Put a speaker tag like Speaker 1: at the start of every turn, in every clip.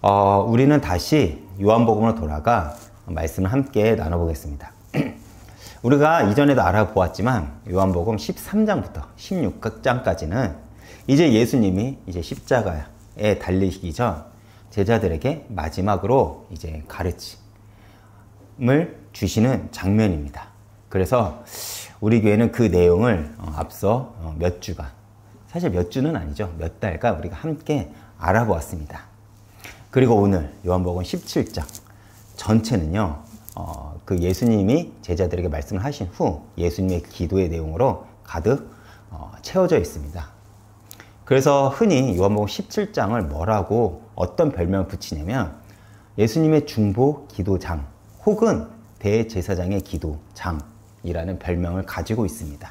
Speaker 1: 우리는 다시 요한복음으로 돌아가 말씀을 함께 나눠보겠습니다. 우리가 이전에도 알아보았지만 요한복음 13장부터 16장까지는 이제 예수님이 이제 십자가에 달리시기 전 제자들에게 마지막으로 이제 가르침을 주시는 장면입니다. 그래서 우리 교회는 그 내용을 앞서 몇 주간, 사실 몇 주는 아니죠, 몇 달간 우리가 함께 알아보았습니다. 그리고 오늘 요한복음 17장 전체는요, 그 예수님이 제자들에게 말씀을 하신 후 예수님의 기도의 내용으로 가득 채워져 있습니다. 그래서 흔히 요한복음 17장을 뭐라고 어떤 별명을 붙이냐면 예수님의 중보 기도장 혹은 대제사장의 기도장이라는 별명을 가지고 있습니다.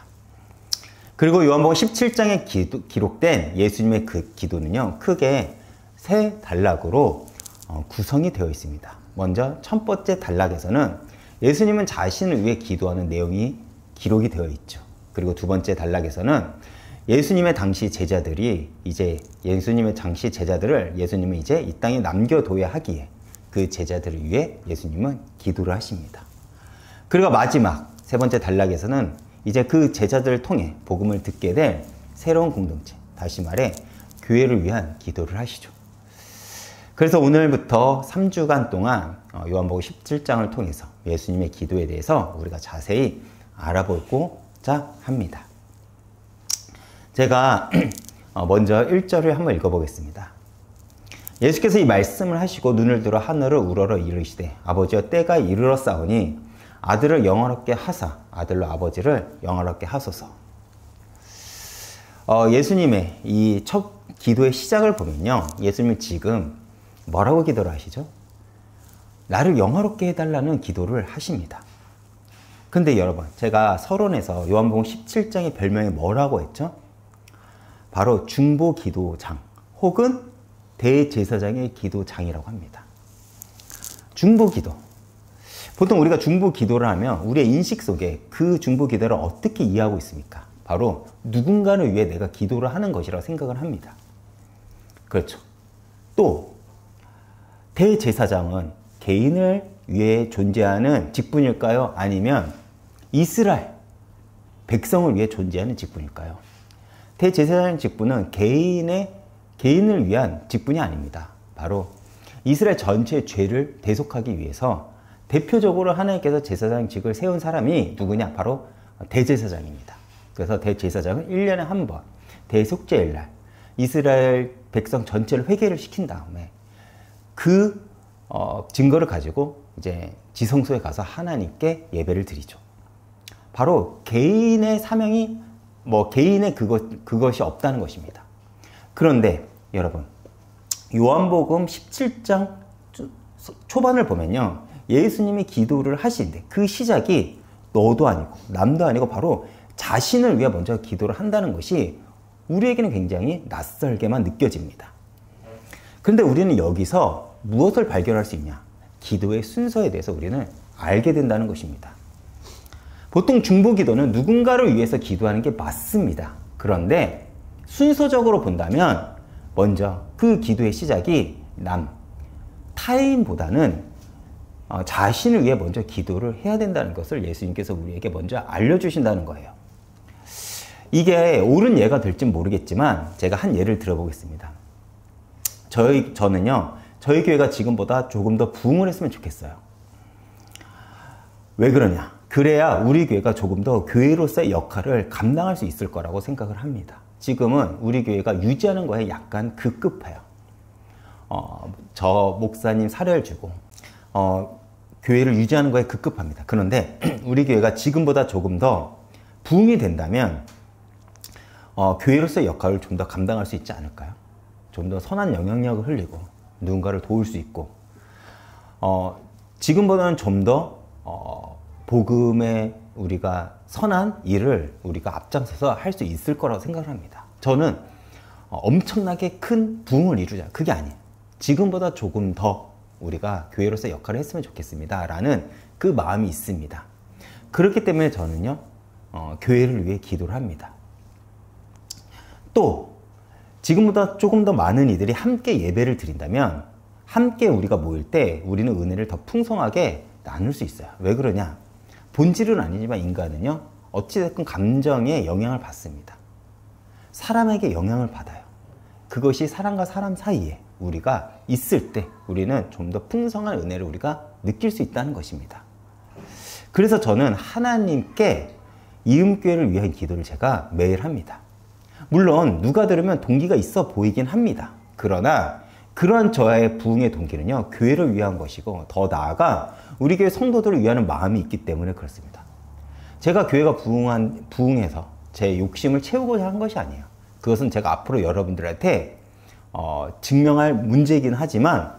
Speaker 1: 그리고 요한복음 17장에 기록된 예수님의 그 기도는요, 크게 세 단락으로 구성이 되어 있습니다. 먼저 첫 번째 단락에서는 예수님은 자신을 위해 기도하는 내용이 기록이 되어 있죠. 그리고 두 번째 단락에서는 예수님의 당시 제자들을 예수님은 이제 이 땅에 남겨둬야 하기에 그 제자들을 위해 예수님은 기도를 하십니다. 그리고 마지막 세 번째 단락에서는 이제 그 제자들을 통해 복음을 듣게 될 새로운 공동체, 다시 말해 교회를 위한 기도를 하시죠. 그래서 오늘부터 3주간 동안 요한복음 17장을 통해서 예수님의 기도에 대해서 우리가 자세히 알아보고자 합니다. 제가 먼저 1절을 한번 읽어보겠습니다. 예수께서 이 말씀을 하시고 눈을 들어 하늘을 우러러 이르시되 아버지여 때가 이르렀사오니 아들을 영화롭게 하사 아들로 아버지를 영화롭게 하소서. 예수님의 이 첫 기도의 시작을 보면요, 예수님이 지금 뭐라고 기도를 하시죠? 나를 영화롭게 해달라는 기도를 하십니다. 근데 여러분, 제가 서론에서 요한복음 17장의 별명이 뭐라고 했죠? 바로 중보기도장 혹은 대제사장의 기도장이라고 합니다. 중보기도. 보통 우리가 중보기도를 하면 우리의 인식 속에 그 중보기도를 어떻게 이해하고 있습니까? 바로 누군가를 위해 내가 기도를 하는 것이라고 생각을 합니다. 그렇죠. 또 대제사장은 개인을 위해 존재하는 직분일까요? 아니면 이스라엘 백성을 위해 존재하는 직분일까요? 대제사장 직분은 개인을 위한 직분이 아닙니다. 바로 이스라엘 전체의 죄를 대속하기 위해서 대표적으로 하나님께서 제사장직을 세운 사람이 누구냐? 바로 대제사장입니다. 그래서 대제사장은 1년에 한 번 대속죄일날 이스라엘 백성 전체를 회개를 시킨 다음에 그 증거를 가지고 이제 지성소에 가서 하나님께 예배를 드리죠. 바로 개인의 사명이 개인의 그것이 없다는 것입니다. 그런데 여러분, 요한복음 17장 초반을 보면요, 예수님이 기도를 하시는데 그 시작이 너도 아니고 남도 아니고 바로 자신을 위해 먼저 기도를 한다는 것이 우리에게는 굉장히 낯설게만 느껴집니다. 그런데 우리는 여기서 무엇을 발견할 수 있냐? 기도의 순서에 대해서 우리는 알게 된다는 것입니다. 보통 중보기도는 누군가를 위해서 기도하는 게 맞습니다. 그런데 순서적으로 본다면 먼저 그 기도의 시작이 타인보다는 자신을 위해 먼저 기도를 해야 된다는 것을 예수님께서 우리에게 먼저 알려주신다는 거예요. 이게 옳은 예가 될지 모르겠지만 제가 한 예를 들어보겠습니다. 저는요, 저희 교회가 지금보다 조금 더 부흥을 했으면 좋겠어요. 왜 그러냐? 그래야 우리 교회가 조금 더 교회로서의 역할을 감당할 수 있을 거라고 생각을 합니다. 지금은 우리 교회가 유지하는 거에 약간 급급해요. 저 목사님 사례를 주고 교회를 유지하는 거에 급급합니다. 그런데 우리 교회가 지금보다 조금 더 부흥이 된다면 교회로서의 역할을 좀 더 감당할 수 있지 않을까요? 좀 더 선한 영향력을 흘리고 누군가를 도울 수 있고 지금보다는 좀 더 복음의 우리가 선한 일을 우리가 앞장서서 할 수 있을 거라고 생각을 합니다. 저는 엄청나게 큰 부흥을 이루자, 그게 아니에요. 지금보다 조금 더 우리가 교회로서 역할을 했으면 좋겠습니다 라는 그 마음이 있습니다. 그렇기 때문에 저는요, 교회를 위해 기도를 합니다. 또 지금보다 조금 더 많은 이들이 함께 예배를 드린다면 함께 우리가 모일 때 우리는 은혜를 더 풍성하게 나눌 수 있어요. 왜 그러냐? 본질은 아니지만 인간은요, 어찌됐건 감정에 영향을 받습니다. 사람에게 영향을 받아요. 그것이 사람과 사람 사이에 우리가 있을 때 우리는 좀 더 풍성한 은혜를 우리가 느낄 수 있다는 것입니다. 그래서 저는 하나님께 이음교회를 위한 기도를 제가 매일 합니다. 물론 누가 들으면 동기가 있어 보이긴 합니다. 그러나 그러한 저의 부흥의 동기는요, 교회를 위한 것이고 더 나아가 우리 교회 성도들을 위하는 마음이 있기 때문에 그렇습니다. 제가 교회가 부흥해서 제 욕심을 채우고자 한 것이 아니에요. 그것은 제가 앞으로 여러분들한테 증명할 문제이긴 하지만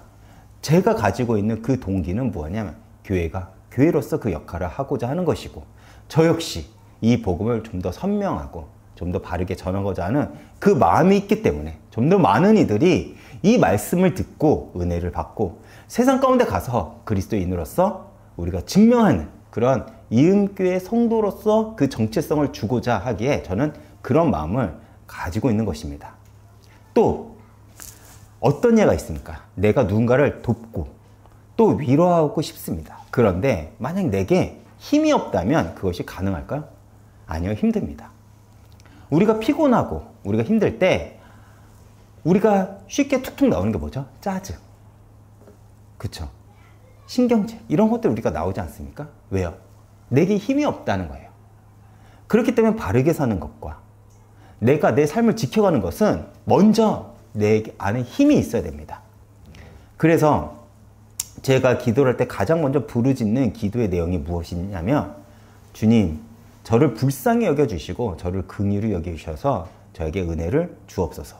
Speaker 1: 제가 가지고 있는 그 동기는 뭐냐면 교회가 교회로서 그 역할을 하고자 하는 것이고, 저 역시 이 복음을 좀 더 선명하고 좀 더 바르게 전하고자 하는 그 마음이 있기 때문에 좀 더 많은 이들이 이 말씀을 듣고 은혜를 받고 세상 가운데 가서 그리스도인으로서 우리가 증명하는 그런 이음교회 성도로서 그 정체성을 주고자 하기에 저는 그런 마음을 가지고 있는 것입니다. 또 어떤 예가 있습니까? 내가 누군가를 돕고 또 위로하고 싶습니다. 그런데 만약 내게 힘이 없다면 그것이 가능할까요? 아니요, 힘듭니다. 우리가 피곤하고 우리가 힘들 때 우리가 쉽게 툭툭 나오는 게 뭐죠? 짜증, 그쵸? 신경질, 이런 것들 우리가 나오지 않습니까? 왜요? 내게 힘이 없다는 거예요. 그렇기 때문에 바르게 사는 것과 내가 내 삶을 지켜가는 것은 먼저 내 안에 힘이 있어야 됩니다. 그래서 제가 기도를 할 때 가장 먼저 부르짖는 기도의 내용이 무엇이냐면, 주님, 저를 불쌍히 여겨주시고 저를 긍휼히 여겨주셔서 저에게 은혜를 주옵소서.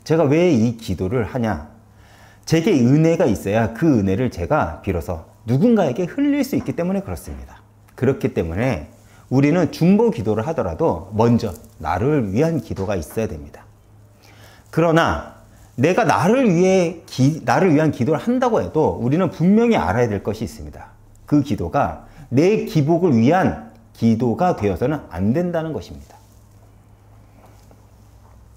Speaker 1: 제가 왜 이 기도를 하냐? 제게 은혜가 있어야 그 은혜를 제가 비로소 누군가에게 흘릴 수 있기 때문에 그렇습니다. 그렇기 때문에 우리는 중보 기도를 하더라도 먼저 나를 위한 기도가 있어야 됩니다. 그러나 내가 나를 위한 기도를 한다고 해도 우리는 분명히 알아야 될 것이 있습니다. 그 기도가 내 기복을 위한 기도가 되어서는 안 된다는 것입니다.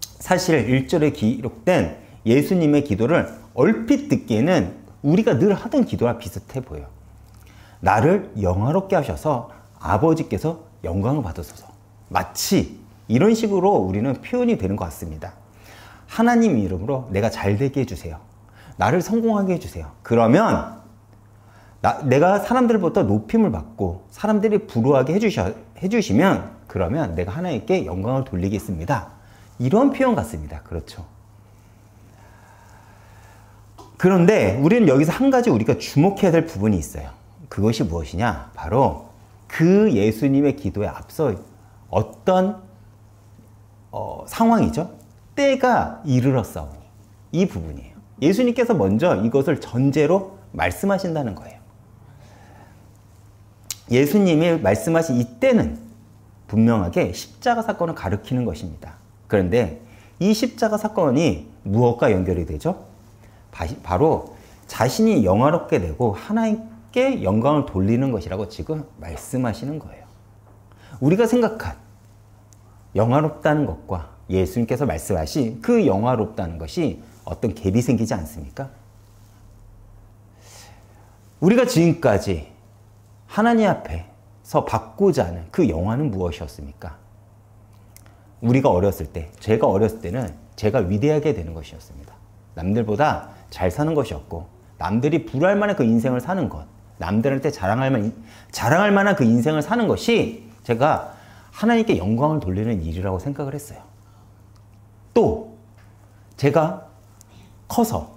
Speaker 1: 사실 1절에 기록된 예수님의 기도를 얼핏 듣기에는 우리가 늘 하던 기도와 비슷해 보여요. 나를 영화롭게 하셔서 아버지께서 영광을 받으소서. 마치 이런 식으로 우리는 표현이 되는 것 같습니다. 하나님 이름으로 내가 잘 되게 해주세요. 나를 성공하게 해주세요. 그러면 내가 사람들부터 높임을 받고 사람들이 부러워하게 해주시면 그러면 내가 하나님께 영광을 돌리겠습니다. 이런 표현 같습니다. 그렇죠? 그런데 우리는 여기서 한 가지 우리가 주목해야 될 부분이 있어요. 그것이 무엇이냐? 바로 그 예수님의 기도에 앞서 어떤 상황이죠? 때가 이르렀사오니, 이 부분이에요. 예수님께서 먼저 이것을 전제로 말씀하신다는 거예요. 예수님이 말씀하신 이 때는 분명하게 십자가 사건을 가리키는 것입니다. 그런데 이 십자가 사건이 무엇과 연결이 되죠? 바로 자신이 영화롭게 되고 하나님께 영광을 돌리는 것이라고 지금 말씀하시는 거예요. 우리가 생각한 영화롭다는 것과 예수님께서 말씀하신 그 영화롭다는 것이 어떤 갭이 생기지 않습니까? 우리가 지금까지 하나님 앞에서 받고자 하는 그 영화는 무엇이었습니까? 우리가 어렸을 때, 제가 어렸을 때는 제가 위대하게 되는 것이었습니다. 남들보다 잘 사는 것이었고, 남들이 부러워할 만한 그 인생을 사는 것, 남들한테 자랑할 만한 그 인생을 사는 것이 제가 하나님께 영광을 돌리는 일이라고 생각을 했어요. 또 제가 커서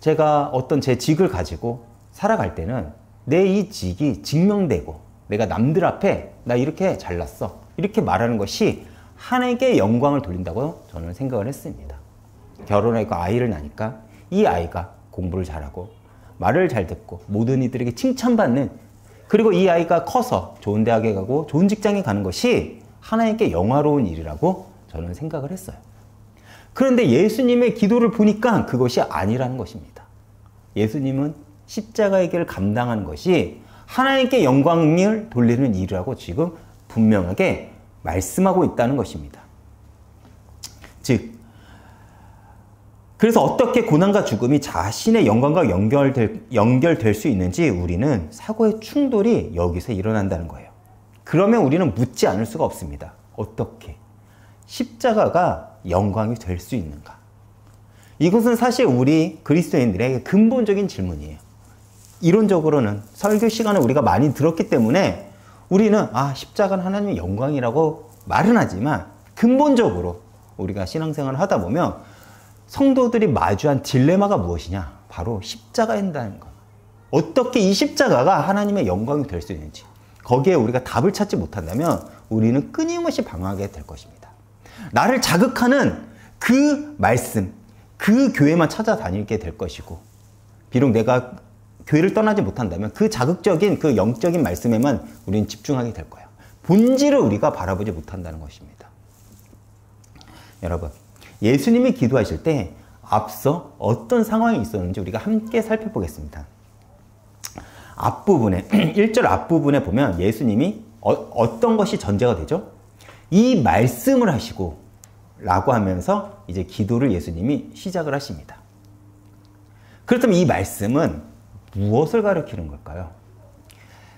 Speaker 1: 제가 어떤 제 직을 가지고 살아갈 때는 내 이 직이 증명되고 내가 남들 앞에 나 이렇게 잘났어 이렇게 말하는 것이 하나님께 영광을 돌린다고 저는 생각을 했습니다. 결혼하고 아이를 낳으니까 이 아이가 공부를 잘하고 말을 잘 듣고 모든 이들에게 칭찬받는, 그리고 이 아이가 커서 좋은 대학에 가고 좋은 직장에 가는 것이 하나님께 영화로운 일이라고 저는 생각을 했어요. 그런데 예수님의 기도를 보니까 그것이 아니라는 것입니다. 예수님은 십자가의 길을 감당하는 것이 하나님께 영광을 돌리는 일이라고 지금 분명하게 말씀하고 있다는 것입니다. 즉 그래서 어떻게 고난과 죽음이 자신의 영광과 연결될 수 있는지 우리는 사고의 충돌이 여기서 일어난다는 거예요. 그러면 우리는 묻지 않을 수가 없습니다. 어떻게 십자가가 영광이 될 수 있는가? 이것은 사실 우리 그리스도인들에게 근본적인 질문이에요. 이론적으로는 설교 시간을 우리가 많이 들었기 때문에 우리는 십자가는 하나님의 영광이라고 말은 하지만 근본적으로 우리가 신앙생활을 하다 보면 성도들이 마주한 딜레마가 무엇이냐? 바로 십자가인다는 것. 어떻게 이 십자가가 하나님의 영광이 될 수 있는지 거기에 우리가 답을 찾지 못한다면 우리는 끊임없이 방황하게 될 것입니다. 나를 자극하는 그 말씀, 그 교회만 찾아다니게 될 것이고 비록 내가 교회를 떠나지 못한다면 그 자극적인 그 영적인 말씀에만 우리는 집중하게 될 거예요. 본질을 우리가 바라보지 못한다는 것입니다. 여러분, 예수님이 기도하실 때 앞서 어떤 상황이 있었는지 우리가 함께 살펴보겠습니다. 앞부분에 1절 앞부분에 보면 예수님이 어떤 것이 전제가 되죠? 이 말씀을 하시고 라고 하면서 이제 기도를 예수님이 시작을 하십니다. 그렇다면 이 말씀은 무엇을 가리키는 걸까요?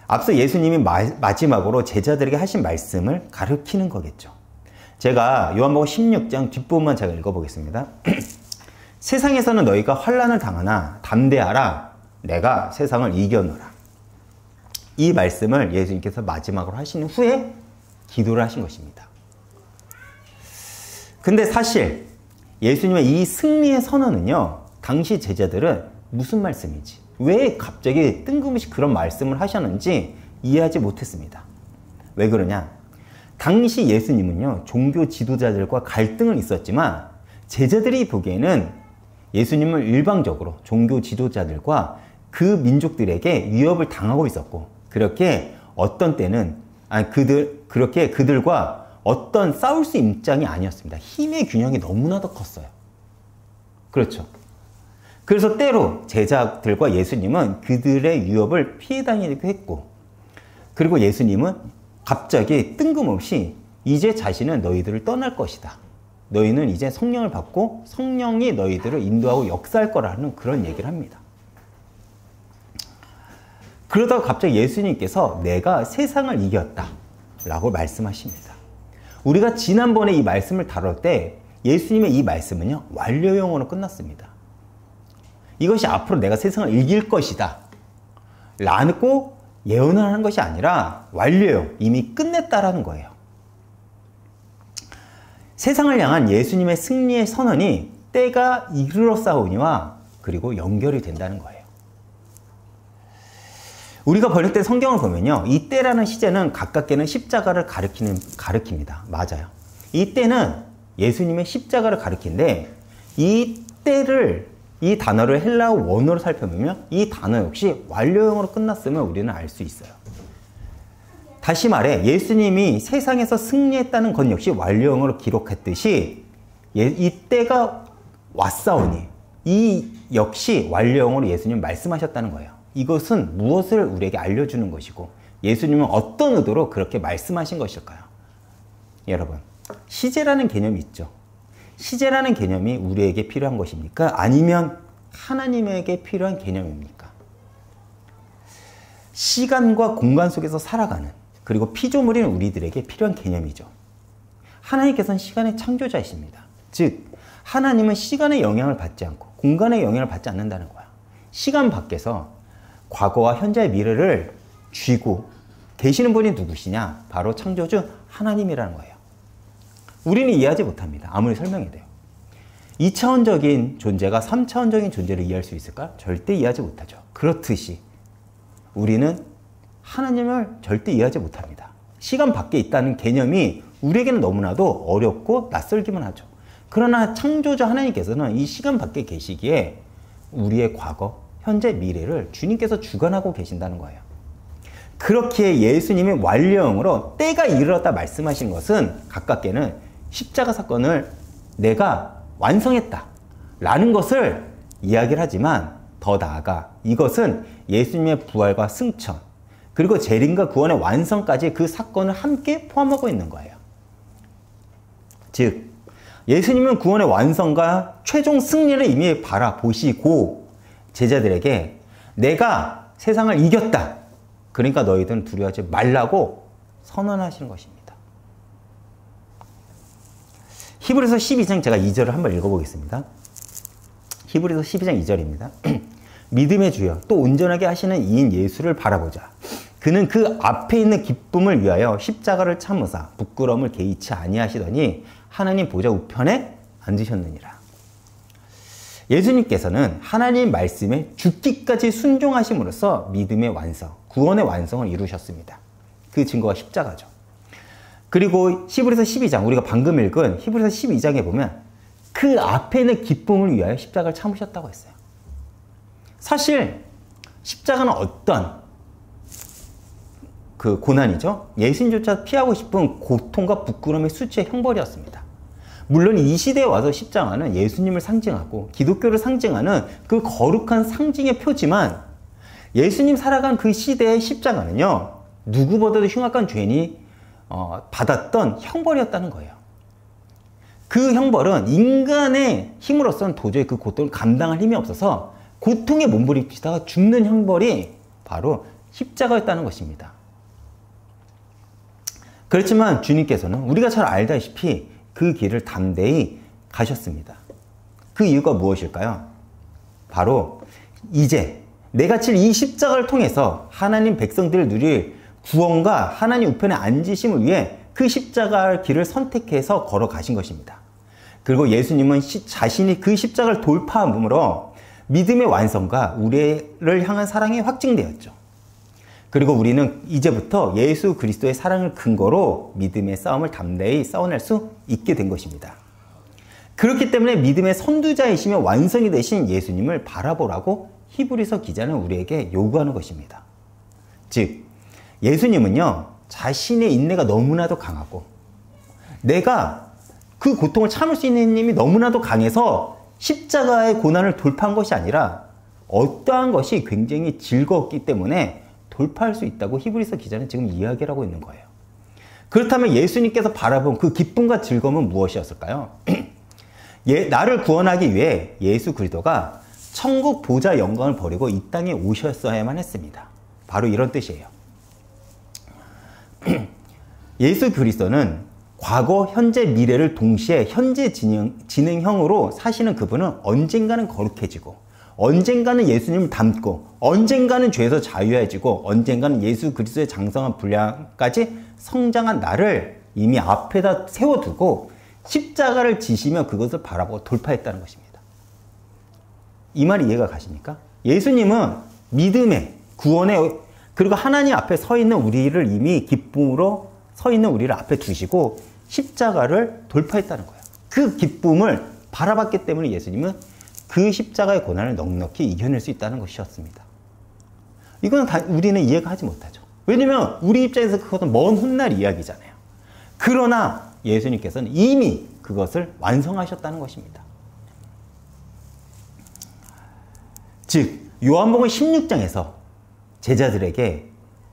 Speaker 1: 앞서 예수님이 마지막으로 제자들에게 하신 말씀을 가리키는 거겠죠. 제가 요한복음 16장 뒷부분만 제가 읽어보겠습니다. 세상에서는 너희가 환난을 당하나 담대하라, 내가 세상을 이겨노라. 이 말씀을 예수님께서 마지막으로 하신 후에 기도를 하신 것입니다. 근데 사실 예수님의 이 승리의 선언은요, 당시 제자들은 무슨 말씀인지, 왜 갑자기 뜬금없이 그런 말씀을 하셨는지 이해하지 못했습니다. 왜 그러냐? 당시 예수님은요, 종교 지도자들과 갈등은 있었지만 제자들이 보기에는 예수님을 일방적으로 종교 지도자들과 그 민족들에게 위협을 당하고 있었고, 그렇게 어떤 때는 그렇게 그들과 어떤 싸울 수 입장이 아니었습니다. 힘의 균형이 너무나도 컸어요. 그렇죠. 그래서 때로 제자들과 예수님은 그들의 위협을 피해 다니기도 했고, 그리고 예수님은 갑자기 뜬금없이 이제 자신은 너희들을 떠날 것이다. 너희는 이제 성령을 받고 성령이 너희들을 인도하고 역사할 거라는 그런 얘기를 합니다. 그러다가 갑자기 예수님께서 내가 세상을 이겼다 라고 말씀하십니다. 우리가 지난번에 이 말씀을 다룰 때 예수님의 이 말씀은요, 완료형으로 끝났습니다. 이것이 앞으로 내가 세상을 이길 것이다 라고 예언을 하는 것이 아니라 완료형, 이미 끝냈다라는 거예요. 세상을 향한 예수님의 승리의 선언이 때가 이르렀사오니와 그리고 연결이 된다는 거예요. 우리가 번역된 성경을 보면요, 이 때라는 시제는 가깝게는 십자가를 가리킵니다. 맞아요. 이 때는 예수님의 십자가를 가리키는데 이 때를, 이 단어를 헬라어 원어로 살펴보면 이 단어 역시 완료형으로 끝났음을 우리는 알 수 있어요. 다시 말해 예수님이 세상에서 승리했다는 것 역시 완료형으로 기록했듯이 이 때가 왔사오니 이 역시 완료형으로 예수님 말씀하셨다는 거예요. 이것은 무엇을 우리에게 알려주는 것이고 예수님은 어떤 의도로 그렇게 말씀하신 것일까요? 여러분, 시제라는 개념이 있죠. 시제라는 개념이 우리에게 필요한 것입니까? 아니면 하나님에게 필요한 개념입니까? 시간과 공간 속에서 살아가는, 그리고 피조물인 우리들에게 필요한 개념이죠. 하나님께서는 시간의 창조자이십니다. 즉 하나님은 시간의 영향을 받지 않고 공간의 영향을 받지 않는다는 거야. 시간 밖에서 과거와 현재의 미래를 쥐고 계시는 분이 누구시냐? 바로 창조주 하나님이라는 거예요. 우리는 이해하지 못합니다. 아무리 설명해도요. 2차원적인 존재가 3차원적인 존재를 이해할 수 있을까? 절대 이해하지 못하죠. 그렇듯이 우리는 하나님을 절대 이해하지 못합니다. 시간 밖에 있다는 개념이 우리에게는 너무나도 어렵고 낯설기만 하죠. 그러나 창조주 하나님께서는 이 시간 밖에 계시기에 우리의 과거, 현재, 미래를 주님께서 주관하고 계신다는 거예요. 그렇기에 예수님이 완료형으로 때가 이르렀다 말씀하신 것은 가깝게는 십자가 사건을 내가 완성했다 라는 것을 이야기를 하지만 더 나아가 이것은 예수님의 부활과 승천, 그리고 재림과 구원의 완성까지 그 사건을 함께 포함하고 있는 거예요. 즉 예수님은 구원의 완성과 최종 승리를 이미 바라보시고 제자들에게 내가 세상을 이겼다. 그러니까 너희들은 두려워하지 말라고 선언하시는 것입니다. 히브리서 12장 제가 2절을 한번 읽어보겠습니다. 히브리서 12장 2절입니다. 믿음의 주여 또 온전하게 하시는 이인 예수를 바라보자. 그는 그 앞에 있는 기쁨을 위하여 십자가를 참으사 부끄러움을 개의치 아니하시더니 하나님 보좌 우편에 앉으셨느니라. 예수님께서는 하나님 말씀에 죽기까지 순종하심으로써 믿음의 완성, 구원의 완성을 이루셨습니다. 그 증거가 십자가죠. 그리고 히브리서 12장, 우리가 방금 읽은 히브리서 12장에 보면 그 앞에 있는 기쁨을 위하여 십자가를 참으셨다고 했어요. 사실 십자가는 어떤 그 고난이죠. 예수님조차 피하고 싶은 고통과 부끄러움의 수치의 형벌이었습니다. 물론 이 시대에 와서 십자가는 예수님을 상징하고 기독교를 상징하는 그 거룩한 상징의 표지만 예수님 살아간 그 시대의 십자가는요. 누구보다도 흉악한 죄인이 받았던 형벌이었다는 거예요. 그 형벌은 인간의 힘으로서는 도저히 그 고통을 감당할 힘이 없어서 고통에 몸부림치다가 죽는 형벌이 바로 십자가였다는 것입니다. 그렇지만 주님께서는 우리가 잘 알다시피 그 길을 담대히 가셨습니다. 그 이유가 무엇일까요? 바로 이제 내가 칠 이 십자가를 통해서 하나님 백성들을 누릴 구원과 하나님 우편에 앉으심을 위해 그 십자가의 길을 선택해서 걸어가신 것입니다. 그리고 예수님은 자신이 그 십자가를 돌파함으로 믿음의 완성과 우리를 향한 사랑이 확증되었죠. 그리고 우리는 이제부터 예수 그리스도의 사랑을 근거로 믿음의 싸움을 담대히 싸워낼 수 있게 된 것입니다. 그렇기 때문에 믿음의 선두자이시며 완성이 되신 예수님을 바라보라고 히브리서 기자는 우리에게 요구하는 것입니다. 즉 예수님은요 자신의 인내가 너무나도 강하고 내가 그 고통을 참을 수 있는 힘이 너무나도 강해서 십자가의 고난을 돌파한 것이 아니라 어떠한 것이 굉장히 즐거웠기 때문에 돌파할 수 있다고 히브리서 기자는 지금 이야기를 하고 있는 거예요. 그렇다면 예수님께서 바라본 그 기쁨과 즐거움은 무엇이었을까요? 나를 구원하기 위해 예수 그리스도가 천국 보좌 영광을 버리고 이 땅에 오셨어야만 했습니다. 바로 이런 뜻이에요. 예수 그리스도는 과거, 현재, 미래를 동시에 현재 진행형으로 사시는 그분은 언젠가는 거룩해지고 언젠가는 예수님을 닮고 언젠가는 죄에서 자유해지고 언젠가는 예수 그리스도의 장성한 분량까지 성장한 나를 이미 앞에다 세워두고 십자가를 지시며 그것을 바라보고 돌파했다는 것입니다. 이 말이 이해가 가십니까? 예수님은 믿음의 구원의 그리고 하나님 앞에 서 있는 우리를 이미 기쁨으로 서 있는 우리를 앞에 두시고 십자가를 돌파했다는 거예요. 그 기쁨을 바라봤기 때문에 예수님은 그 십자가의 고난을 넉넉히 이겨낼 수 있다는 것이었습니다. 이건 우리는 이해가 하지 못하죠. 왜냐면 우리 입장에서 그것은 먼 훗날 이야기잖아요. 그러나 예수님께서는 이미 그것을 완성하셨다는 것입니다. 즉 요한복음 16장에서 제자들에게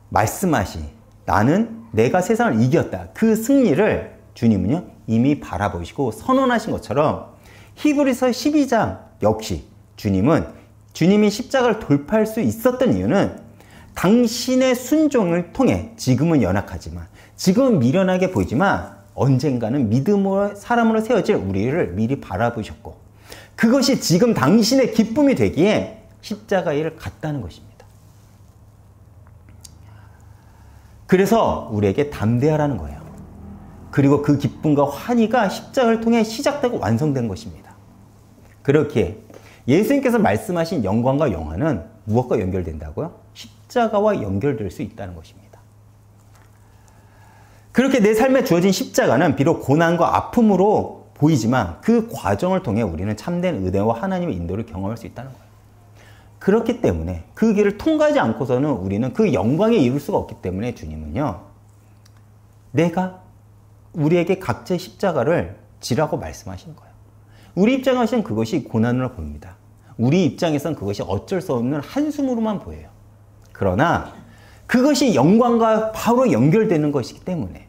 Speaker 1: 말씀하신 나는 내가 세상을 이겼다. 그 승리를 주님은요 이미 바라보시고 선언하신 것처럼 히브리서 12장 역시 주님이 십자가를 돌파할 수 있었던 이유는 당신의 순종을 통해 지금은 연약하지만 지금은 미련하게 보이지만 언젠가는 믿음으로 사람으로 세워질 우리를 미리 바라보셨고 그것이 지금 당신의 기쁨이 되기에 십자가의 일을 갔다는 것입니다. 그래서 우리에게 담대하라는 거예요. 그리고 그 기쁨과 환희가 십자가를 통해 시작되고 완성된 것입니다. 그렇기에 예수님께서 말씀하신 영광과 영화는 무엇과 연결된다고요? 십자가와 연결될 수 있다는 것입니다. 그렇게 내 삶에 주어진 십자가는 비록 고난과 아픔으로 보이지만 그 과정을 통해 우리는 참된 은혜와 하나님의 인도를 경험할 수 있다는 거예요. 그렇기 때문에 그 길을 통과하지 않고서는 우리는 그 영광에 이룰 수가 없기 때문에 주님은요 내가 우리에게 각자의 십자가를 지라고 말씀하시는 거예요. 우리 입장에서는 그것이 고난으로 보입니다. 우리 입장에서는 그것이 어쩔 수 없는 한숨으로만 보여요. 그러나 그것이 영광과 바로 연결되는 것이기 때문에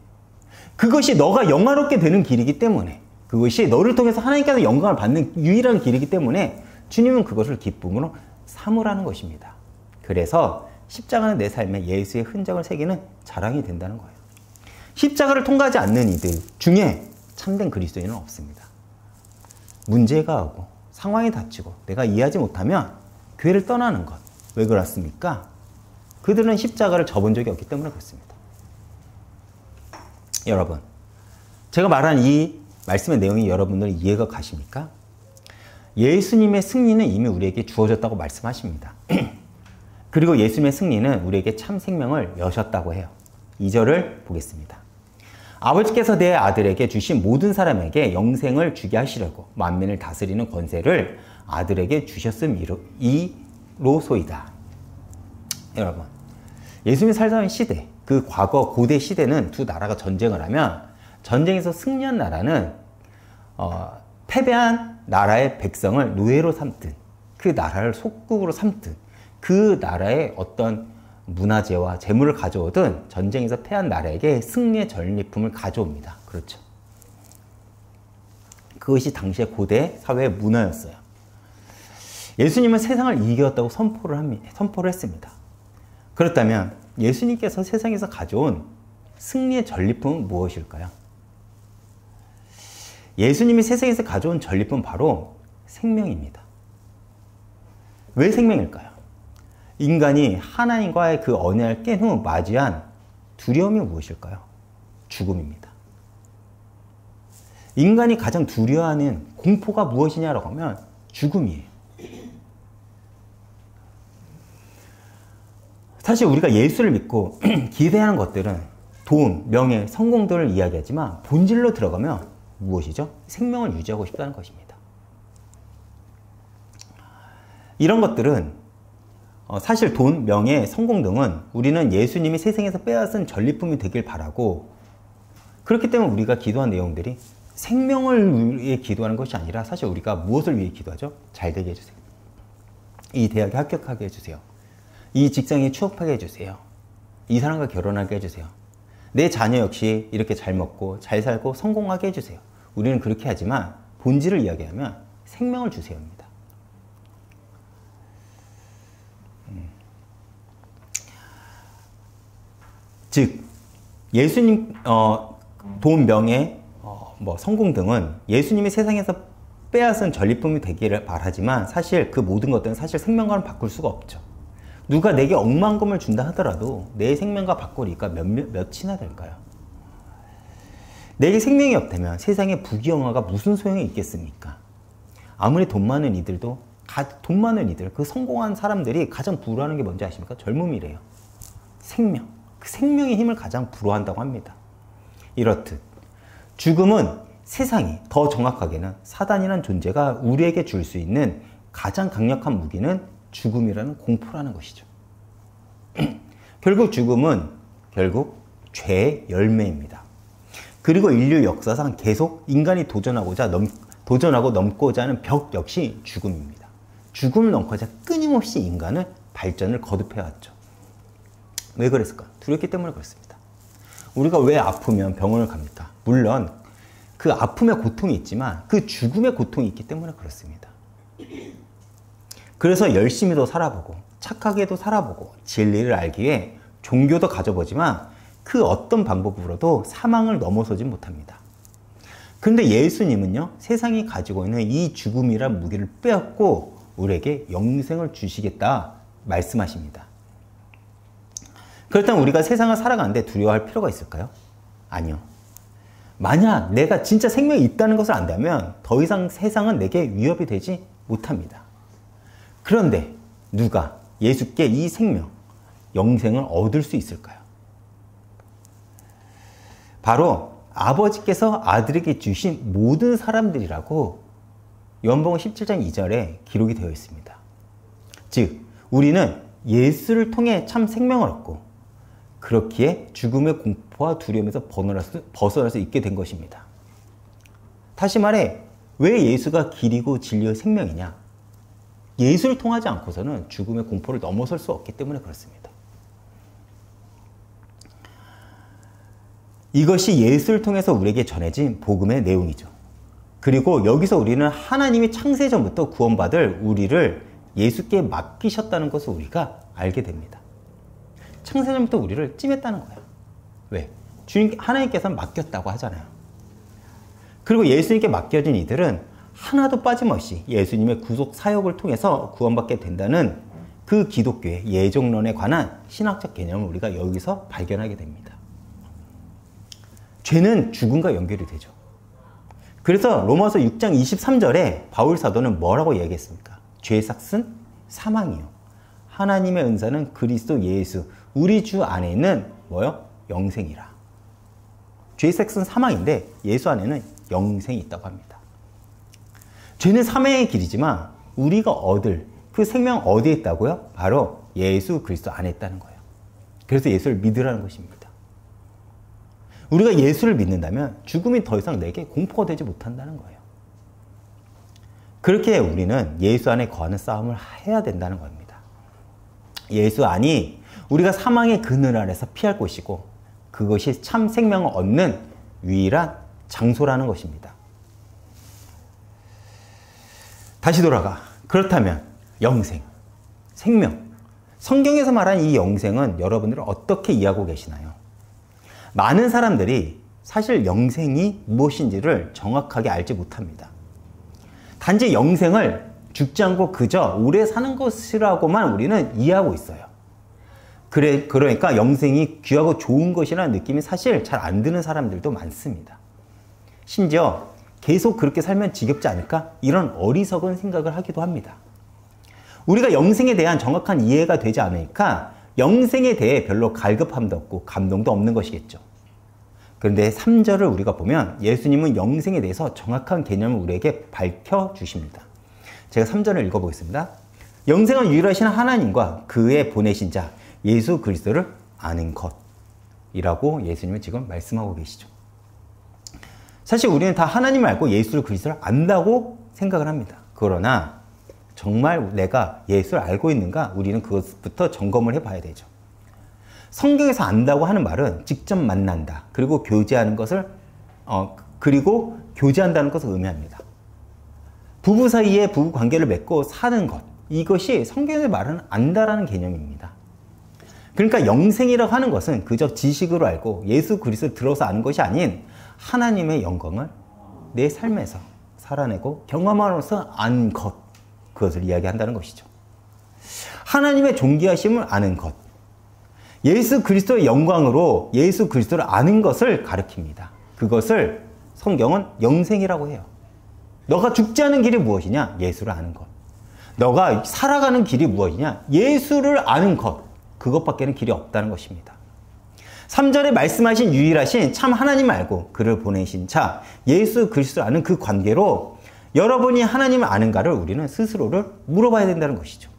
Speaker 1: 그것이 너가 영화롭게 되는 길이기 때문에 그것이 너를 통해서 하나님께서 영광을 받는 유일한 길이기 때문에 주님은 그것을 기쁨으로 삼으라는 것입니다. 그래서 십자가는 내 삶에 예수의 흔적을 새기는 자랑이 된다는 거예요. 십자가를 통과하지 않는 이들 중에 참된 그리스도인은 없습니다. 문제가 오고 상황이 닥치고 내가 이해하지 못하면 교회를 떠나는 것. 왜 그렇습니까? 그들은 십자가를 접은 적이 없기 때문에 그렇습니다. 여러분, 제가 말한 이 말씀의 내용이 여러분들 이해가 가십니까? 예수님의 승리는 이미 우리에게 주어졌다고 말씀하십니다. 그리고 예수님의 승리는 우리에게 참 생명을 여셨다고 해요. 2절을 보겠습니다. 아버지께서 내 아들에게 주신 모든 사람에게 영생을 주게 하시려고 만민을 다스리는 권세를 아들에게 주셨음이로소이다. 여러분, 예수님이 살던 시대, 그 과거 고대 시대는 두 나라가 전쟁을 하면 전쟁에서 승리한 나라는 패배한 나라의 백성을 노예로 삼든 그 나라를 속국으로 삼든 그 나라의 어떤 문화재와 재물을 가져오든 전쟁에서 패한 나라에게 승리의 전리품을 가져옵니다. 그렇죠. 그것이 당시의 고대 사회의 문화였어요. 예수님은 세상을 이겼다고 선포를 했습니다. 그렇다면 예수님께서 세상에서 가져온 승리의 전리품은 무엇일까요? 예수님이 세상에서 가져온 전리품은 바로 생명입니다. 왜 생명일까요? 인간이 하나님과의 그 언약을 깬 후 맞이한 두려움이 무엇일까요? 죽음입니다. 인간이 가장 두려워하는 공포가 무엇이냐라고 하면 죽음이에요. 사실 우리가 예수를 믿고 기대하는 것들은 돈, 명예, 성공 등을 이야기하지만 본질로 들어가면 무엇이죠? 생명을 유지하고 싶다는 것입니다. 이런 것들은 사실 돈, 명예, 성공 등은 우리는 예수님이 세상에서 빼앗은 전리품이 되길 바라고 그렇기 때문에 우리가 기도한 내용들이 생명을 위해 기도하는 것이 아니라 사실 우리가 무엇을 위해 기도하죠? 잘 되게 해주세요. 이 대학에 합격하게 해주세요. 이 직장에 취업하게 해주세요. 이 사람과 결혼하게 해주세요. 내 자녀 역시 이렇게 잘 먹고 잘 살고 성공하게 해주세요. 우리는 그렇게 하지만 본질을 이야기하면 생명을 주세요입니다. 즉 예수님 돈, 명예, 성공 등은 예수님이 세상에서 빼앗은 전리품이 되기를 바라지만 사실 그 모든 것들은 사실 생명과는 바꿀 수가 없죠. 누가 내게 억만금을 준다 하더라도 내 생명과 바꾸니까 몇이나 될까요? 내게 생명이 없다면 세상에 부귀영화가 무슨 소용이 있겠습니까? 아무리 돈 많은 이들도 돈 많은 이들, 그 성공한 사람들이 가장 부러워하는 게 뭔지 아십니까? 젊음이래요. 생명. 그 생명의 힘을 가장 부러워한다고 합니다. 이렇듯 죽음은 세상이, 더 정확하게는 사단이라는 존재가 우리에게 줄 수 있는 가장 강력한 무기는 죽음이라는 공포라는 것이죠. 결국 죽음은 죄의 열매입니다. 그리고 인류 역사상 계속 인간이 도전하고 넘고자 하는 벽 역시 죽음입니다. 죽음을 넘고자 끊임없이 인간은 발전을 거듭해왔죠. 왜 그랬을까? 두렵기 때문에 그렇습니다. 우리가 왜 아프면 병원을 갑니까? 물론 그 아픔의 고통이 있지만 그 죽음의 고통이 있기 때문에 그렇습니다. 그래서 열심히도 살아보고 착하게도 살아보고 진리를 알기 위해 종교도 가져보지만 그 어떤 방법으로도 사망을 넘어서지 못합니다. 그런데 예수님은요, 세상이 가지고 있는 이 죽음이란 무기를 빼앗고 우리에게 영생을 주시겠다 말씀하십니다. 그렇다면 우리가 세상을 살아가는데 두려워할 필요가 있을까요? 아니요. 만약 내가 진짜 생명이 있다는 것을 안다면 더 이상 세상은 내게 위협이 되지 못합니다. 그런데 누가 예수께 이 생명, 영생을 얻을 수 있을까요? 바로 아버지께서 아들에게 주신 모든 사람들이라고 요한복음 17장 2절에 기록이 되어 있습니다. 즉, 우리는 예수를 통해 참 생명을 얻고 그렇기에 죽음의 공포와 두려움에서 벗어날 수 있게 된 것입니다. 다시 말해, 왜 예수가 길이고 진리의 생명이냐? 예수를 통하지 않고서는 죽음의 공포를 넘어설 수 없기 때문에 그렇습니다. 이것이 예수를 통해서 우리에게 전해진 복음의 내용이죠. 그리고 여기서 우리는 하나님이 창세 전부터 구원받을 우리를 예수께 맡기셨다는 것을 우리가 알게 됩니다. 창세 전부터 우리를 찜했다는 거예요. 왜? 하나님께서는 맡겼다고 하잖아요. 그리고 예수님께 맡겨진 이들은 하나도 빠짐없이 예수님의 구속 사역을 통해서 구원받게 된다는 그 기독교의 예정론에 관한 신학적 개념을 우리가 여기서 발견하게 됩니다. 죄는 죽음과 연결이 되죠. 그래서 로마서 6장 23절에 바울 사도는 뭐라고 얘기했습니까? 죄의 삭은 사망이요. 하나님의 은사는 그리스도 예수, 우리 주 안에 있는 뭐요? 영생이라. 죄의 삭은 사망인데 예수 안에는 영생이 있다고 합니다. 죄는 사망의 길이지만 우리가 얻을 그 생명 어디에 있다고요? 바로 예수 그리스도 안에 있다는 거예요. 그래서 예수를 믿으라는 것입니다. 우리가 예수를 믿는다면 죽음이 더 이상 내게 공포가 되지 못한다는 거예요. 그렇게 우리는 예수 안에 거하는 싸움을 해야 된다는 겁니다. 예수 안이 우리가 사망의 그늘 아래서 피할 곳이고 그것이 참 생명을 얻는 유일한 장소라는 것입니다. 다시 돌아가. 그렇다면 영생, 생명. 성경에서 말하는 이 영생은 여러분들은 어떻게 이해하고 계시나요? 많은 사람들이 사실 영생이 무엇인지를 정확하게 알지 못합니다. 단지 영생을 죽지 않고 그저 오래 사는 것이라고만 우리는 이해하고 있어요. 그러니까 영생이 귀하고 좋은 것이라는 느낌이 사실 잘 안 드는 사람들도 많습니다. 심지어 계속 그렇게 살면 지겹지 않을까? 이런 어리석은 생각을 하기도 합니다. 우리가 영생에 대한 정확한 이해가 되지 않으니까 영생에 대해 별로 갈급함도 없고 감동도 없는 것이겠죠. 그런데 3절을 우리가 보면 예수님은 영생에 대해서 정확한 개념을 우리에게 밝혀주십니다. 제가 3절을 읽어보겠습니다. 영생은 유일하신 하나님과 그의 보내신 자 예수 그리스도를 아는 것이라고 예수님은 지금 말씀하고 계시죠. 사실 우리는 다 하나님을 알고 예수 그리스도를 안다고 생각을 합니다. 그러나 정말 내가 예수를 알고 있는가? 우리는 그것부터 점검을 해봐야 되죠. 성경에서 안다고 하는 말은 직접 만난다. 그리고 교제하는 것을 그리고 교제한다는 것을 의미합니다. 부부 사이에 부부 관계를 맺고 사는 것. 이것이 성경에서 말하는 안다라는 개념입니다. 그러니까 영생이라고 하는 것은 그저 지식으로 알고 예수 그리스도를 들어서 아는 것이 아닌 하나님의 영광을 내 삶에서 살아내고 경험함으로써 아는 것. 그것을 이야기한다는 것이죠. 하나님의 존귀하심을 아는 것. 예수 그리스도의 영광으로 예수 그리스도를 아는 것을 가리킵니다. 그것을 성경은 영생이라고 해요. 너가 죽지 않은 길이 무엇이냐? 예수를 아는 것. 너가 살아가는 길이 무엇이냐? 예수를 아는 것. 그것밖에는 길이 없다는 것입니다. 3절에 말씀하신 유일하신 참 하나님을 알고 그를 보내신 자 예수 그리스도를 아는 그 관계로 여러분이 하나님을 아는가를 우리는 스스로를 물어봐야 된다는 것이죠.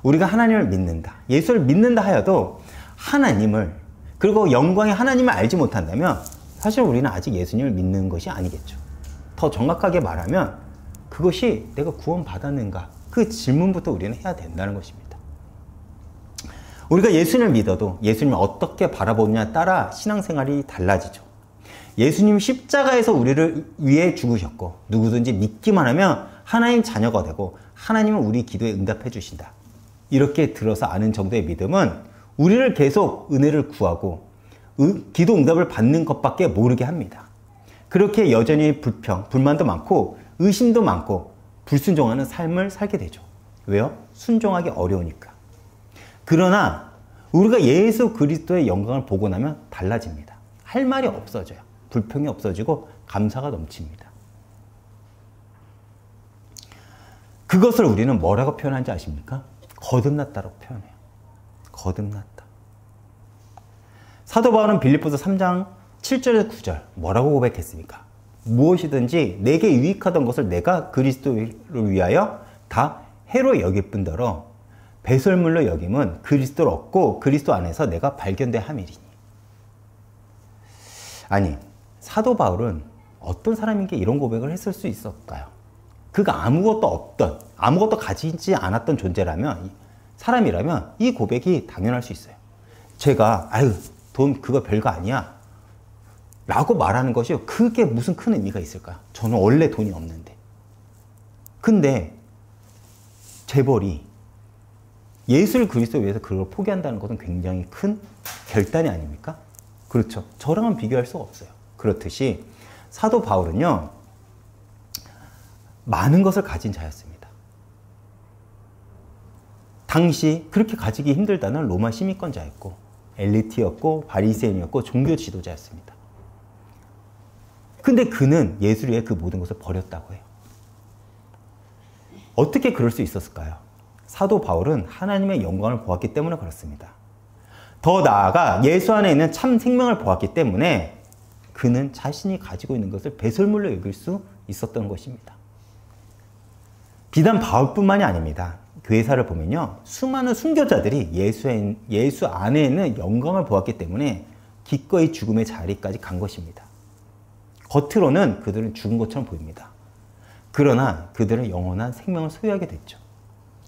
Speaker 1: 우리가 하나님을 믿는다, 예수를 믿는다 하여도 하나님을 그리고 영광의 하나님을 알지 못한다면 사실 우리는 아직 예수님을 믿는 것이 아니겠죠. 더 정확하게 말하면 그것이 내가 구원받았는가 그 질문부터 우리는 해야 된다는 것입니다. 우리가 예수님을 믿어도 예수님을 어떻게 바라보느냐에 따라 신앙생활이 달라지죠. 예수님 십자가에서 우리를 위해 죽으셨고 누구든지 믿기만 하면 하나님 자녀가 되고 하나님은 우리 기도에 응답해 주신다. 이렇게 들어서 아는 정도의 믿음은 우리를 계속 은혜를 구하고 기도 응답을 받는 것밖에 모르게 합니다. 그렇게 여전히 불만도 많고 의심도 많고 불순종하는 삶을 살게 되죠. 왜요? 순종하기 어려우니까. 그러나 우리가 예수 그리스도의 영광을 보고 나면 달라집니다. 할 말이 없어져요. 불평이 없어지고 감사가 넘칩니다. 그것을 우리는 뭐라고 표현하는지 아십니까? 거듭났다라고 표현해요. 거듭났다. 사도 바울은 빌립보서 3장 7절에서 9절 뭐라고 고백했습니까? 무엇이든지 내게 유익하던 것을 내가 그리스도를 위하여 다 해로 여길 뿐더러 배설물로 여김은 그리스도를 얻고 그리스도 안에서 내가 발견되어 함이리니. 아니, 사도 바울은 어떤 사람에게 이런 고백을 했을 수 있을까요? 그가 아무것도 가지지 않았던 존재라면, 사람이라면 이 고백이 당연할 수 있어요. 제가 돈 그거 별거 아니야. 라고 말하는 것이 그게 무슨 큰 의미가 있을까요? 저는 원래 돈이 없는데. 근데 재벌이 예수 그리스도를 위해서 그걸 포기한다는 것은 굉장히 큰 결단이 아닙니까? 그렇죠. 저랑은 비교할 수가 없어요. 그렇듯이 사도 바울은요, 많은 것을 가진 자였습니다. 당시 그렇게 가지기 힘들다는 로마 시민권자였고, 엘리트였고, 바리새인이었고, 종교 지도자였습니다. 근데 그는 예수를 위해 그 모든 것을 버렸다고 해요. 어떻게 그럴 수 있었을까요? 사도 바울은 하나님의 영광을 보았기 때문에 그렇습니다. 더 나아가 예수 안에 있는 참 생명을 보았기 때문에 그는 자신이 가지고 있는 것을 배설물로 여길 수 있었던 것입니다. 비단 바울뿐만이 아닙니다. 교회사를 보면요, 수많은 순교자들이 예수 안에 있는 영광을 보았기 때문에 기꺼이 죽음의 자리까지 간 것입니다. 겉으로는 그들은 죽은 것처럼 보입니다. 그러나 그들은 영원한 생명을 소유하게 됐죠.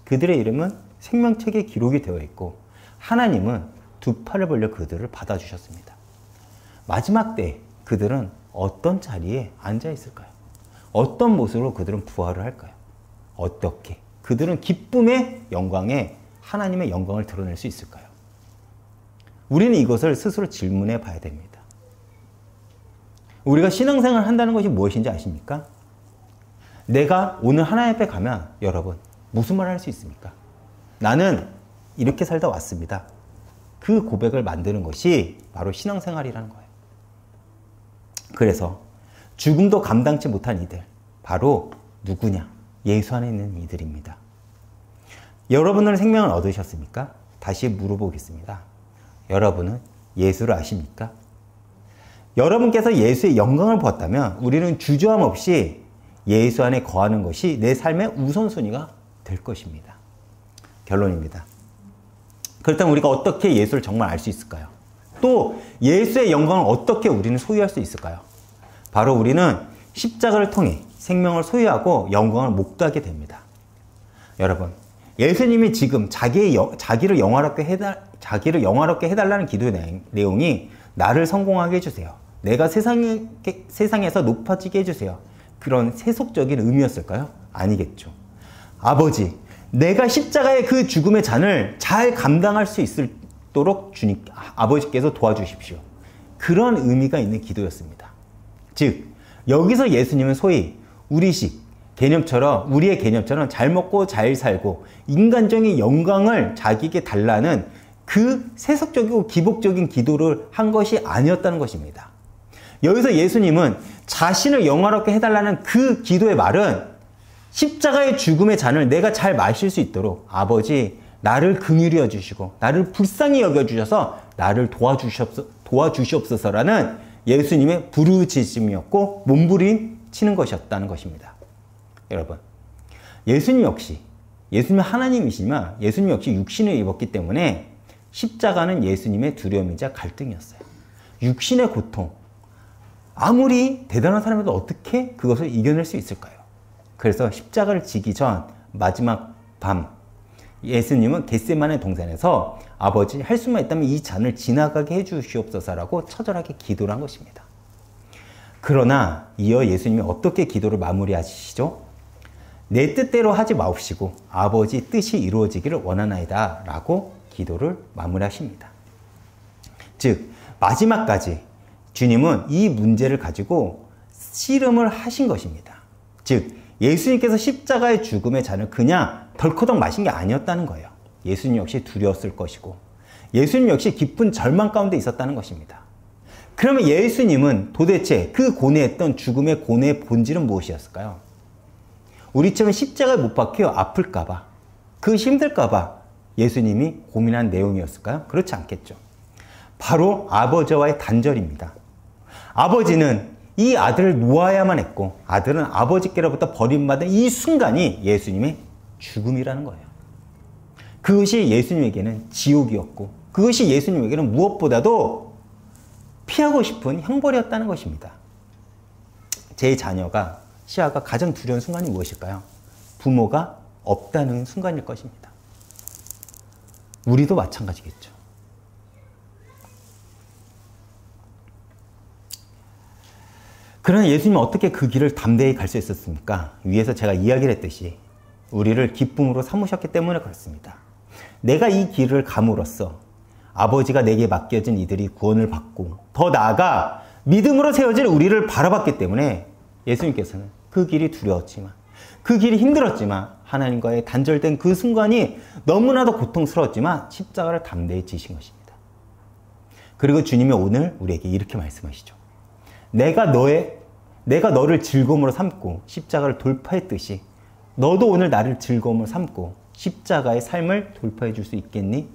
Speaker 1: 그들의 이름은 생명책에 기록이 되어 있고 하나님은 두 팔을 벌려 그들을 받아주셨습니다. 마지막 때 그들은 어떤 자리에 앉아 있을까요? 어떤 모습으로 그들은 부활을 할까요? 어떻게? 그들은 기쁨의 영광에 하나님의 영광을 드러낼 수 있을까요? 우리는 이것을 스스로 질문해 봐야 됩니다. 우리가 신앙생활을 한다는 것이 무엇인지 아십니까? 내가 오늘 하나님 앞에 가면 여러분 무슨 말을 할 수 있습니까? 나는 이렇게 살다 왔습니다. 그 고백을 만드는 것이 바로 신앙생활이라는 거예요. 그래서 죽음도 감당치 못한 이들, 바로 누구냐? 예수 안에 있는 이들입니다. 여러분은 생명을 얻으셨습니까? 다시 물어보겠습니다. 여러분은 예수를 아십니까? 여러분께서 예수의 영광을 보았다면 우리는 주저함 없이 예수 안에 거하는 것이 내 삶의 우선순위가 될 것입니다. 결론입니다. 그렇다면 우리가 어떻게 예수를 정말 알 수 있을까요? 또 예수의 영광을 어떻게 우리는 소유할 수 있을까요? 바로 우리는 십자가를 통해 생명을 소유하고 영광을 목도하게 됩니다. 여러분, 예수님이 지금 자기를 영화롭게 해달라는 기도의 내용이 나를 성공하게 해주세요. 내가 세상에서 높아지게 해주세요. 그런 세속적인 의미였을까요? 아니겠죠. 아버지, 내가 십자가의 그 죽음의 잔을 잘 감당할 수 있도록 아버지께서 도와주십시오. 그런 의미가 있는 기도였습니다. 즉, 여기서 예수님은 소위 우리의 개념처럼 잘 먹고 잘 살고 인간적인 영광을 자기에게 달라는 그 세속적이고 기복적인 기도를 한 것이 아니었다는 것입니다. 여기서 예수님은 자신을 영화롭게 해달라는 그 기도의 말은 십자가의 죽음의 잔을 내가 잘 마실 수 있도록 아버지 나를 긍휼히 여주시고 나를 불쌍히 여겨주셔서 나를 도와주시옵소서라는 예수님의 부르짖음이었고 몸부림치는 것이었다는 것입니다. 여러분, 예수님 하나님이시지만 예수님 역시 육신을 입었기 때문에 십자가는 예수님의 두려움이자 갈등이었어요. 육신의 고통, 아무리 대단한 사람이라도 어떻게 그것을 이겨낼 수 있을까요? 그래서 십자가를 지기 전 마지막 밤 예수님은 겟세마네 동산에서 아버지 할 수만 있다면 이 잔을 지나가게 해주시옵소서라고 처절하게 기도를 한 것입니다. 그러나 이어 예수님이 어떻게 기도를 마무리하시죠? 내 뜻대로 하지 마옵시고 아버지 뜻이 이루어지기를 원하나이다 라고 기도를 마무리하십니다. 즉 마지막까지 주님은 이 문제를 가지고 씨름을 하신 것입니다. 즉 예수님께서 십자가의 죽음의 잔을 그냥 덜커덕 마신 게 아니었다는 거예요. 예수님 역시 두려웠을 것이고 예수님 역시 깊은 절망 가운데 있었다는 것입니다. 그러면 예수님은 도대체 그 고뇌했던 죽음의 고뇌의 본질은 무엇이었을까요? 우리처럼 십자가에 못 박혀 아플까봐, 그것이 힘들까봐 예수님이 고민한 내용이었을까요? 그렇지 않겠죠. 바로 아버지와의 단절입니다. 아버지는 이 아들을 놓아야만 했고 아들은 아버지께로부터 버림받은 이 순간이 예수님의 죽음이라는 거예요. 그것이 예수님에게는 지옥이었고 그것이 예수님에게는 무엇보다도 피하고 싶은 형벌이었다는 것입니다. 제 자녀가 시아가 가장 두려운 순간이 무엇일까요? 부모가 없다는 순간일 것입니다. 우리도 마찬가지겠죠. 그러나 예수님은 어떻게 그 길을 담대히 갈 수 있었습니까? 위에서 제가 이야기를 했듯이 우리를 기쁨으로 삼으셨기 때문에 그렇습니다. 내가 이 길을 감으로써 아버지가 내게 맡겨진 이들이 구원을 받고 더 나아가 믿음으로 세워질 우리를 바라봤기 때문에 예수님께서는 그 길이 두려웠지만, 그 길이 힘들었지만, 하나님과의 단절된 그 순간이 너무나도 고통스러웠지만 십자가를 담대히 지신 것입니다. 그리고 주님이 오늘 우리에게 이렇게 말씀하시죠. 내가 너를 즐거움으로 삼고 십자가를 돌파했듯이 너도 오늘 나를 즐거움으로 삼고 십자가의 삶을 돌파해 줄 수 있겠니?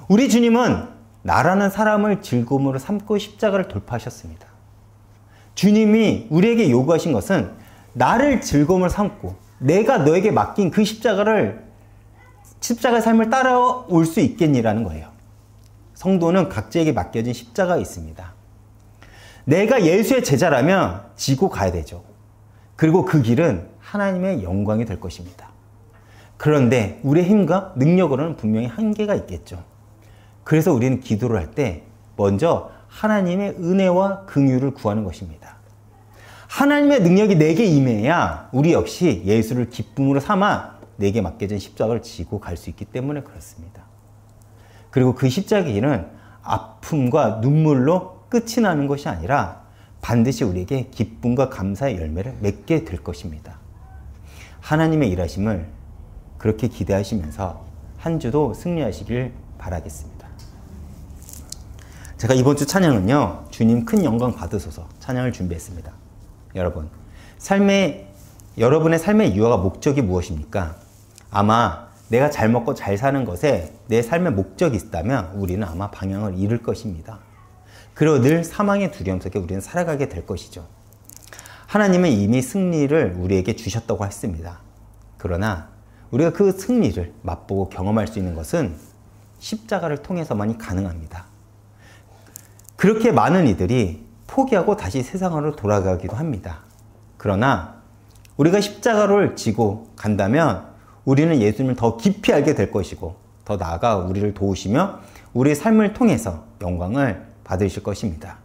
Speaker 1: 우리 주님은 나라는 사람을 즐거움으로 삼고 십자가를 돌파하셨습니다. 주님이 우리에게 요구하신 것은 나를 즐거움으로 삼고 내가 너에게 맡긴 그 십자가의 삶을 따라올 수 있겠니라는 거예요. 성도는 각자에게 맡겨진 십자가가 있습니다. 내가 예수의 제자라면 지고 가야 되죠. 그리고 그 길은 하나님의 영광이 될 것입니다. 그런데 우리의 힘과 능력으로는 분명히 한계가 있겠죠. 그래서 우리는 기도를 할 때 먼저 하나님의 은혜와 긍휼을 구하는 것입니다. 하나님의 능력이 내게 임해야 우리 역시 예수를 기쁨으로 삼아 내게 맡겨진 십자가를 지고 갈 수 있기 때문에 그렇습니다. 그리고 그 십자가의 길은 아픔과 눈물로 끝이 나는 것이 아니라 반드시 우리에게 기쁨과 감사의 열매를 맺게 될 것입니다. 하나님의 일하심을 그렇게 기대하시면서 한 주도 승리하시길 바라겠습니다. 제가 이번 주 찬양은요, 주님 큰 영광 받으소서 찬양을 준비했습니다. 여러분의 삶의 유화가 목적이 무엇입니까? 아마 내가 잘 먹고 잘 사는 것에 내 삶의 목적이 있다면 우리는 아마 방향을 잃을 것입니다. 그리고 늘 사망의 두려움 속에 우리는 살아가게 될 것이죠. 하나님은 이미 승리를 우리에게 주셨다고 했습니다. 그러나 우리가 그 승리를 맛보고 경험할 수 있는 것은 십자가를 통해서만이 가능합니다. 그렇게 많은 이들이 포기하고 다시 세상으로 돌아가기도 합니다. 그러나 우리가 십자가를 지고 간다면 우리는 예수님을 더 깊이 알게 될 것이고 더 나아가 우리를 도우시며 우리의 삶을 통해서 영광을 받으실 것입니다.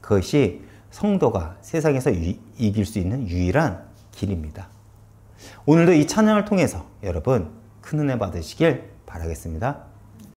Speaker 1: 그것이 성도가 세상에서 이길 수 있는 유일한 길입니다. 오늘도 이 찬양을 통해서 여러분 큰 은혜 받으시길 바라겠습니다.